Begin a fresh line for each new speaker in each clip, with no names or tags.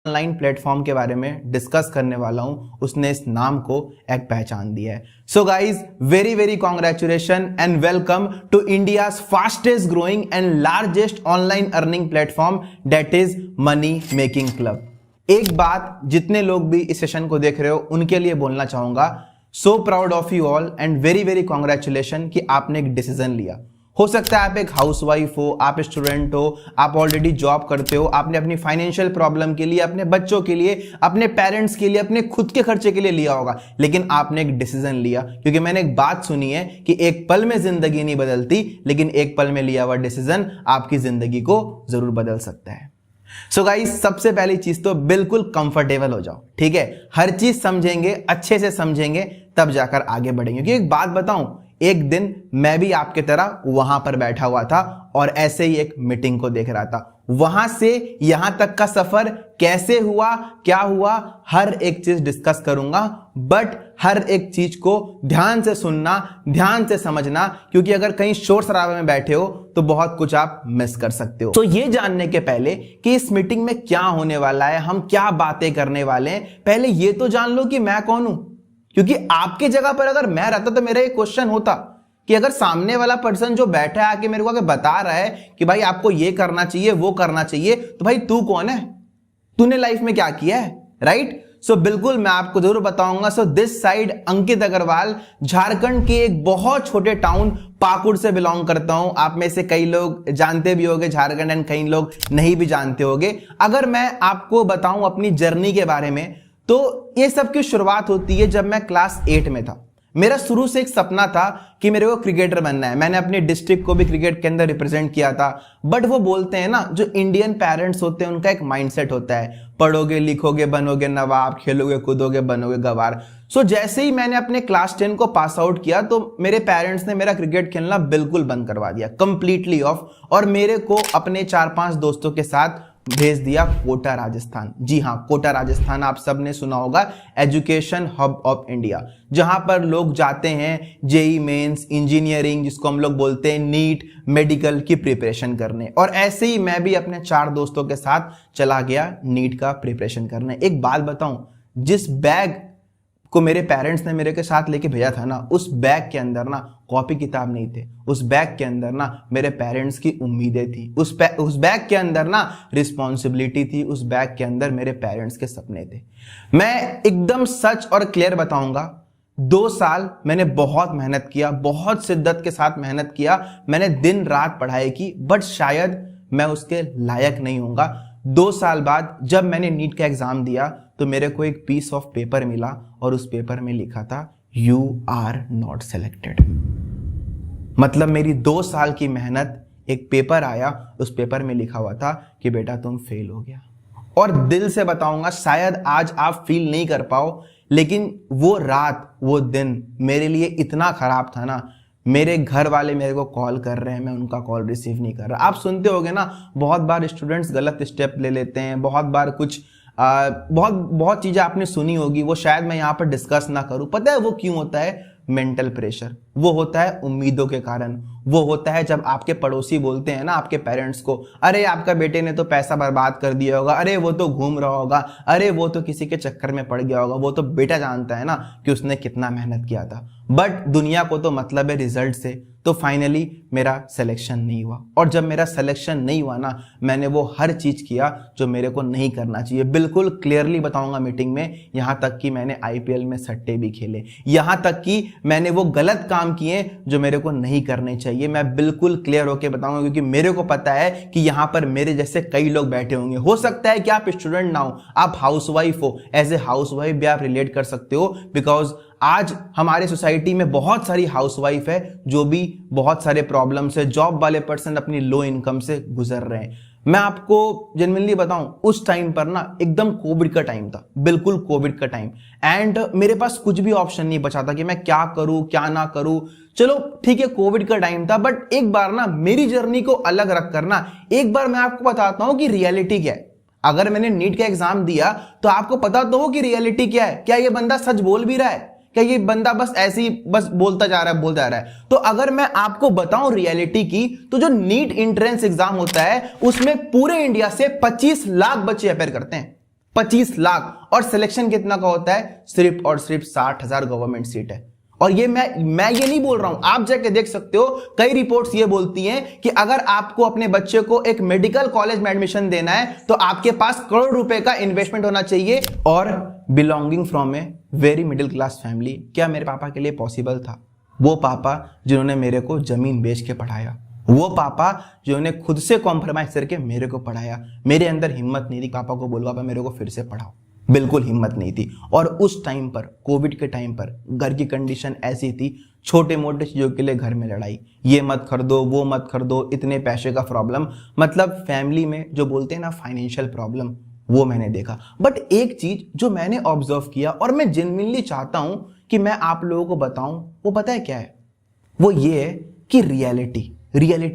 Online platform के बारे में डिस्कस करने वाला हूं, उसने इस नाम को एक पहचान दिया है। So guys, very very congratulation and welcome to India's fastest growing and largest online earning platform, that is money making club. एक बात जितने लोग भी इस सेशन को देख रहे हो उनके लिए बोलना चाहूंगा, so proud of you all and very very congratulation कि आपने एक डिसीजन लिया। हो सकता है आप एक हाउसवाइफ हो, आप स्टूडेंट हो, आप ऑलरेडी जॉब करते हो, आपने अपनी फाइनेंशियल प्रॉब्लम के लिए, अपने बच्चों के लिए, अपने पेरेंट्स के लिए, अपने खुद के खर्चे के लिए लिया होगा, लेकिन आपने एक डिसीजन लिया। क्योंकि मैंने एक बात सुनी है कि एक पल में जिंदगी नहीं बदलती, लेकिन एक पल में लिया हुआ डिसीजन आपकी जिंदगी को जरूर बदल सकता है। सो गाइस, सबसे पहली चीज तो बिल्कुल कंफर्टेबल हो जाओ, ठीक है। हर चीज समझेंगे, अच्छे से समझेंगे, तब जाकर आगे बढ़ेंगे। क्योंकि एक बात बताऊं, एक दिन मैं भी आपके तरह वहां पर बैठा हुआ था और ऐसे ही एक मीटिंग को देख रहा था। वहां से यहां तक का सफर कैसे हुआ, क्या हुआ, हर एक चीज डिस्कस करूंगा। बट हर एक चीज को ध्यान से सुनना, ध्यान से समझना, क्योंकि अगर कहीं शोर शराबे में बैठे हो तो बहुत कुछ आप मिस कर सकते हो। तो ये जानने के पहले कि इस मीटिंग में क्या होने वाला है, हम क्या बातें करने वाले हैं, पहले ये तो जान लो कि मैं कौन हूं। क्योंकि आपके जगह पर अगर मैं रहता तो मेरा एक क्वेश्चन होता कि अगर सामने वाला पर्सन जो बैठा है आके मेरे को आके बता रहा है कि भाई आपको ये करना चाहिए, वो करना चाहिए, तो भाई तू कौन है, तूने लाइफ में क्या किया है, राइट। सो बिल्कुल मैं आपको जरूर बताऊंगा। सो दिस साइड अंकित अग्रवाल, झारखंड के एक बहुत छोटे टाउन पाकुड़ से बिलोंग करता हूं। आप में से कई लोग जानते भी होंगे झारखंड एंड कई लोग नहीं भी जानते होंगे। अगर मैं आपको बताऊं अपनी जर्नी के बारे में, तो ये सब की शुरुआत होती है जब मैं क्लास 8 में था। मेरा शुरू से एक सपना था कि मेरे को क्रिकेटर बनना है। मैंने अपने डिस्ट्रिक्ट को भी क्रिकेट के अंदर रिप्रेजेंट किया था। बट वो बोलते हैं ना, जो इंडियन पेरेंट्स होते हैं उनका एक माइंडसेट होता है, पढ़ोगे लिखोगे बनोगे नवाब, खेलोगे कूदोगे बनोगे गवार। सो जैसे ही मैंने अपने क्लास 10 को पास आउट किया तो मेरे पेरेंट्स ने मेरा क्रिकेट खेलना बिल्कुल बंद करवा दिया, कंप्लीटली ऑफ, और मेरे को अपने 4-5 दोस्तों के साथ भेज दिया कोटा राजस्थान। जी हाँ, कोटा राजस्थान आप सबने सुना होगा, एजुकेशन हब ऑफ इंडिया, जहां पर लोग जाते हैं जेई मेंस, इंजीनियरिंग जिसको हम लोग बोलते हैं, नीट, मेडिकल की प्रिपरेशन करने। और ऐसे ही मैं भी अपने 4 दोस्तों के साथ चला गया नीट का प्रिपरेशन करने। एक बात बताऊं, जिस बैग को मेरे पेरेंट्स ने मेरे के साथ लेके भेजा था ना, उस बैग के अंदर ना कॉपी किताब नहीं थे, उस बैग के अंदर ना मेरे पेरेंट्स की उम्मीदें थी, उस बैग के अंदर ना रिस्पॉन्सिबिलिटी थी, उस बैग के अंदर मेरे पेरेंट्स के सपने थे। मैं एकदम सच और क्लियर बताऊंगा, 2 साल मैंने बहुत मेहनत किया, बहुत शिद्दत के साथ मेहनत किया, मैंने दिन रात पढ़ाई की, बट शायद मैं उसके लायक नहीं होऊंगा। 2 साल बाद जब मैंने नीट का एग्जाम दिया तो मेरे को एक पीस ऑफ पेपर मिला और उस पेपर में लिखा था यू आर नॉट सेलेक्टेड। मतलब मेरी 2 साल की मेहनत, एक पेपर आया, उस पेपर में लिखा हुआ था कि बेटा तुम फेल हो गया। और दिल से बताऊंगा, शायद आज आप फील नहीं कर पाओ, लेकिन वो रात, वो दिन मेरे लिए इतना खराब था ना। मेरे घर वाले मेरे को कॉल कर रहे हैं, मैं उनका कॉल रिसीव नहीं कर रहा। आप सुनते होगे ना, बहुत बार स्टूडेंट्स गलत स्टेप ले लेते हैं, बहुत बार कुछ बहुत चीजें आपने सुनी होगी, वो शायद मैं यहाँ पर डिस्कस ना करूं। पता है वो क्यों होता है? Mental pressure. वो होता है उम्मीदों के कारण। वो होता है जब आपके पड़ोसी बोलते हैं ना आपके पेरेंट्स को, अरे आपका बेटे ने तो पैसा बर्बाद कर दिया होगा, अरे वो तो घूम रहा होगा, अरे वो तो किसी के चक्कर में पड़ गया होगा, वो तो बेटा जानता है ना कि उसने कितना मेहनत किया था। बट दुनिया को तो मतलब है रिजल्ट से। तो फाइनली मेरा सिलेक्शन नहीं हुआ, और जब मेरा सिलेक्शन नहीं हुआ ना, मैंने वो हर चीज किया जो मेरे को नहीं करना चाहिए। बिल्कुल क्लियरली बताऊंगा मीटिंग में, यहां तक कि मैंने आईपीएल में सट्टे भी खेले, यहां तक कि मैंने वो गलत काम किए जो मेरे को नहीं करने चाहिए। मैं बिल्कुल क्लियर होकर बताऊंगा, क्योंकि मेरे को पता है कि यहां पर मेरे जैसे कई लोग बैठे होंगे। हो सकता है कि आप स्टूडेंट ना हो, आप हाउसवाइफ हो, एज ए हाउसवाइफ भी आप रिलेट कर सकते हो, बिकॉज आज हमारे सोसाइटी में बहुत सारी हाउसवाइफ है जो भी बहुत सारे प्रॉब्लम से, जॉब वाले पर्सन अपनी लो इनकम से गुजर रहे हैं। मैं आपको जेन्युइनली बताऊं, उस टाइम पर ना एकदम कोविड का टाइम था, बिल्कुल कोविड का टाइम, एंड मेरे पास कुछ भी ऑप्शन नहीं बचा था कि मैं क्या करूं क्या ना करूं। चलो ठीक है, कोविड का टाइम था, बट एक बार ना मेरी जर्नी को अलग रख कर ना, एक बार मैं आपको बताता हूं कि रियलिटी क्या है। अगर मैंने नीट का एग्जाम दिया तो आपको पता तो हो कि रियलिटी क्या है। क्या ये बंदा सच बोल भी रहा है, क्या ये बंदा बस ऐसे ही बस बोलता जा रहा है। तो अगर मैं आपको बताऊं रियलिटी की, तो जो नीट एंट्रेंस एग्जाम होता है उसमें पूरे इंडिया से 25 लाख बच्चे अपेयर करते हैं। 25 लाख, और सिलेक्शन कितना का होता है, सिर्फ और सिर्फ 60,000 गवर्नमेंट सीट है। और ये मैं ये नहीं बोल रहा हूं, आप जाके देख सकते हो, कई रिपोर्ट्स ये बोलती हैं कि अगर आपको अपने बच्चे को एक मेडिकल कॉलेज में एडमिशन देना है तो आपके पास करोड़ रुपए का इन्वेस्टमेंट होना चाहिए। और belonging from a very middle class family, क्या मेरे पापा के लिए पॉसिबल था? वो पापा जिन्होंने मेरे को जमीन बेच के पढ़ाया, वो पापा जिन्होंने खुद से कॉम्प्रोमाइज करके मेरे को पढ़ाया। मेरे अंदर हिम्मत नहीं थी पापा को बोल, पापा मेरे को फिर से पढ़ाओ, बिल्कुल हिम्मत नहीं थी। और उस टाइम पर, कोविड के टाइम पर, घर की कंडीशन ऐसी थी, छोटे मोटे चीज़ों के लिए घर में लड़ाई, ये मत कर दो, वो मत कर दो, इतने पैसे का प्रॉब्लम, मतलब फैमिली में जो बोलते हैं ना फाइनेंशियल प्रॉब्लम, वो मैंने देखा। बट एक चीज जो मैंने ऑब्जर्व किया और मैं जेन्युइनली चाहता हूं कि मैं आप लोगों को बताऊं, वो पता है क्या है? वो ये है कि रियलिटी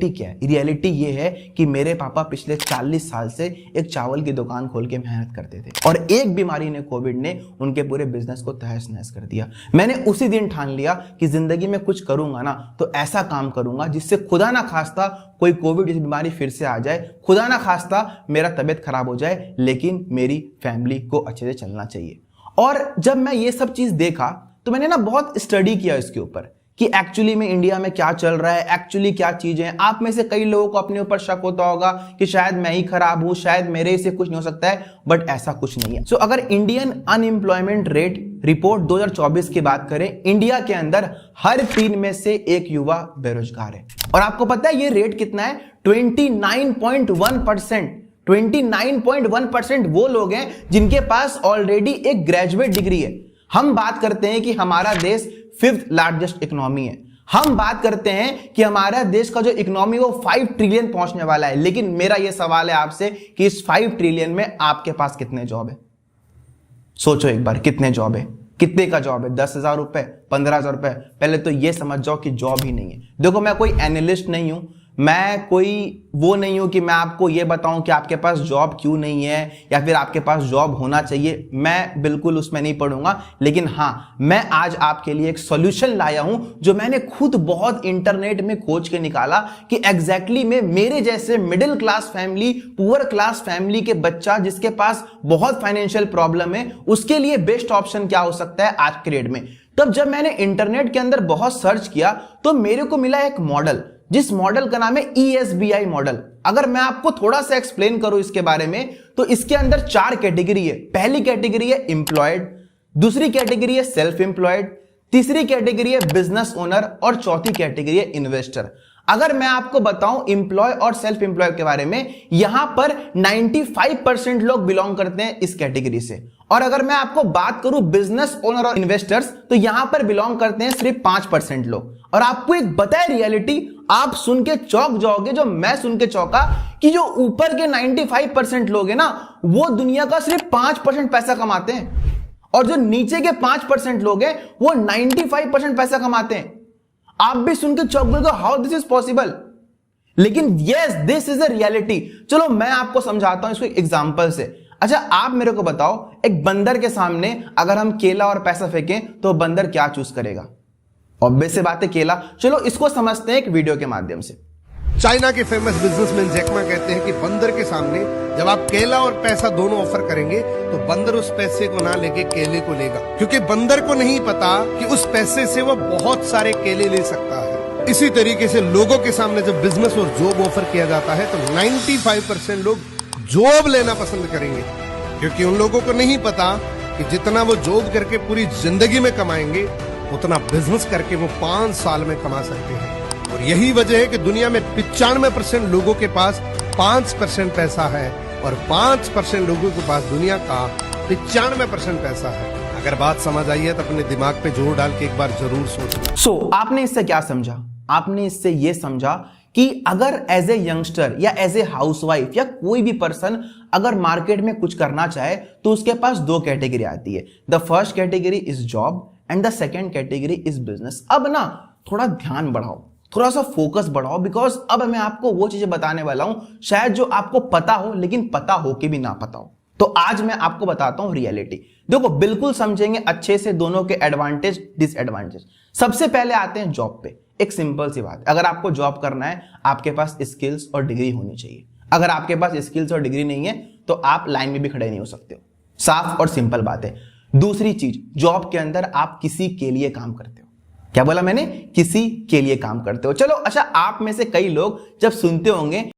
क्या है? रियलिटी ये है कि मेरे पापा पिछले 40 साल से एक चावल की दुकान खोल के मेहनत करते थे, और एक बीमारी ने, कोविड ने, उनके पूरे बिजनेस को तहस नहस कर दिया। मैंने उसी दिन ठान लिया कि जिंदगी में कुछ करूंगा ना तो ऐसा काम करूंगा जिससे खुदा ना खास्ता कोई कोविड जैसी बीमारी फिर से आ जाए, खुदा ना खास्ता मेरा तबीयत खराब हो जाए, लेकिन मेरी फैमिली को अच्छे से चलना चाहिए। और जब मैं ये सब चीज देखा तो मैंने ना बहुत स्टडी किया इसके ऊपर कि एक्चुअली में इंडिया में क्या चल रहा है, एक्चुअली क्या चीजें हैं। आप में से कई लोगों को अपने ऊपर शक होता होगा कि शायद मैं ही खराब हूं, शायद मेरे से कुछ नहीं हो सकता है, बट ऐसा कुछ नहीं है। सो अगर इंडियन अनएम्प्लॉयमेंट रेट रिपोर्ट 2024 की बात करें, इंडिया के अंदर हर 3 में से 1 युवा बेरोजगार है। और आपको पता है ये रेट कितना है? 29.1%। 29.1% वो लोग हैं जिनके पास ऑलरेडी एक ग्रेजुएट डिग्री है। हम बात करते हैं कि हमारा देश 5th लार्जेस्ट इकोनॉमी है, हम बात करते हैं कि हमारा देश का जो इकोनॉमी वो 5 ट्रिलियन पहुंचने वाला है। लेकिन मेरा ये सवाल है आपसे कि इस 5 ट्रिलियन में आपके पास कितने जॉब है? सोचो एक बार, कितने जॉब है? कितने का जॉब है? 10,000 रुपए, 15,000 रुपए? पहले तो ये समझ जाओ कि जॉब ही नहीं है। देखो, मैं कोई एनालिस्ट नहीं हूं, मैं कोई वो नहीं हूं कि मैं आपको ये बताऊं कि आपके पास जॉब क्यों नहीं है या फिर आपके पास जॉब होना चाहिए, मैं बिल्कुल उसमें नहीं पढ़ूंगा। लेकिन हां, मैं आज आपके लिए एक सॉल्यूशन लाया हूं जो मैंने खुद बहुत इंटरनेट में खोज के निकाला कि एग्जैक्टली में मेरे जैसे middle class family, poor class family के बच्चा जिसके पास बहुत फाइनेंशियल प्रॉब्लम है, उसके लिए बेस्ट ऑप्शन क्या हो सकता है आज के डेट में। तब जब मैंने इंटरनेट के अंदर बहुत सर्च किया तो मेरे को मिला एक मॉडल, जिस मॉडल का नाम है ESBI मॉडल। अगर मैं आपको थोड़ा सा एक्सप्लेन करूं इसके बारे में तो इसके अंदर 4 कैटेगरी है। पहली कैटेगरी है एम्प्लॉयड, दूसरी कैटेगरी है सेल्फ एम्प्लॉयड, तीसरी कैटेगरी है बिजनेस ओनर और चौथी कैटेगरी है इन्वेस्टर। अगर मैं आपको बताऊं एम्प्लॉय और सेल्फ एम्प्लॉय के बारे में, यहां पर 95% लोग बिलोंग करते हैं इस कैटेगरी से। और अगर मैं आपको बात करूं बिजनेस ओनर और इन्वेस्टर्स, तो यहां पर बिलोंग करते हैं सिर्फ 5% लोग। और आपको एक बताए रियलिटी, आप सुन के चौंक जाओगे, जो मैं सुन के चौंका, कि जो ऊपर के 95% लोग हैं ना, वो दुनिया का सिर्फ 5% पैसा कमाते हैं, और जो नीचे के 5% लोग हैं वो 95% पैसा कमाते हैं। आप भी सुन के चौंक गए, हाउ दिस इज पॉसिबल? लेकिन yes, this is a reality. चलो मैं आपको समझाता हूं इसको एग्जांपल से। अच्छा, आप मेरे को बताओ, एक बंदर के सामने अगर हम केला और पैसा फेंकें तो बंदर क्या चूज करेगा? ऑब्वियस सी बात है, केला। चलो इसको समझते हैं एक वीडियो के माध्यम से।
चाइना के फेमस बिजनेसमैन जैक मा कहते हैं कि बंदर के सामने जब आप केला और पैसा दोनों ऑफर करेंगे तो बंदर उस पैसे को ना लेके केले को लेगा, क्योंकि बंदर को नहीं पता कि उस पैसे से वो बहुत सारे केले ले सकता है। इसी तरीके से लोगों के सामने जब बिजनेस और जॉब ऑफर किया जाता है तो 95% लोग जॉब लेना पसंद करेंगे, क्योंकि उन लोगों को नहीं पता कि जितना वो जॉब करके पूरी जिंदगी में कमाएंगे उतना बिजनेस करके वो 5 साल में कमा सकते हैं। और यही वजह है कि दुनिया में 95% लोगों के पास 5% पैसा है और 5% लोगों के पास दुनिया का 95% पैसा है। अगर बात समझ आई है तो अपने दिमाग पे जोर डाल के एक बार जरूर सोचो।
सो आपने इससे क्या समझा? आपने इससे यह समझा कि अगर एज ए यंगस्टर या एज ए हाउसवाइफ या कोई भी पर्सन अगर मार्केट में कुछ करना चाहे तो उसके पास 2 कैटेगरी आती है। The first category is job and the second category is business. अब ना थोड़ा ध्यान बढ़ाओ, थोड़ा सा फोकस बढ़ाओ, बिकॉज अब मैं आपको वो चीजें बताने वाला हूं शायद जो आपको पता हो लेकिन पता हो के भी ना पता हो। तो आज मैं आपको बताता हूं रियलिटी। देखो, बिल्कुल समझेंगे अच्छे से दोनों के एडवांटेज डिसएडवांटेज। सबसे पहले आते हैं जॉब पे। एक सिंपल सी बात, अगर आपको जॉब करना है आपके पास स्किल्स और डिग्री होनी चाहिए। अगर आपके पास स्किल्स और डिग्री नहीं है तो आप लाइन में भी खड़े नहीं हो सकते हो। साफ और सिंपल बात है। दूसरी चीज, जॉब के अंदर आप किसी के लिए काम करते हो। क्या बोला मैंने? किसी के लिए काम करते हो। चलो अच्छा, आप में से कई लोग जब सुनते होंगे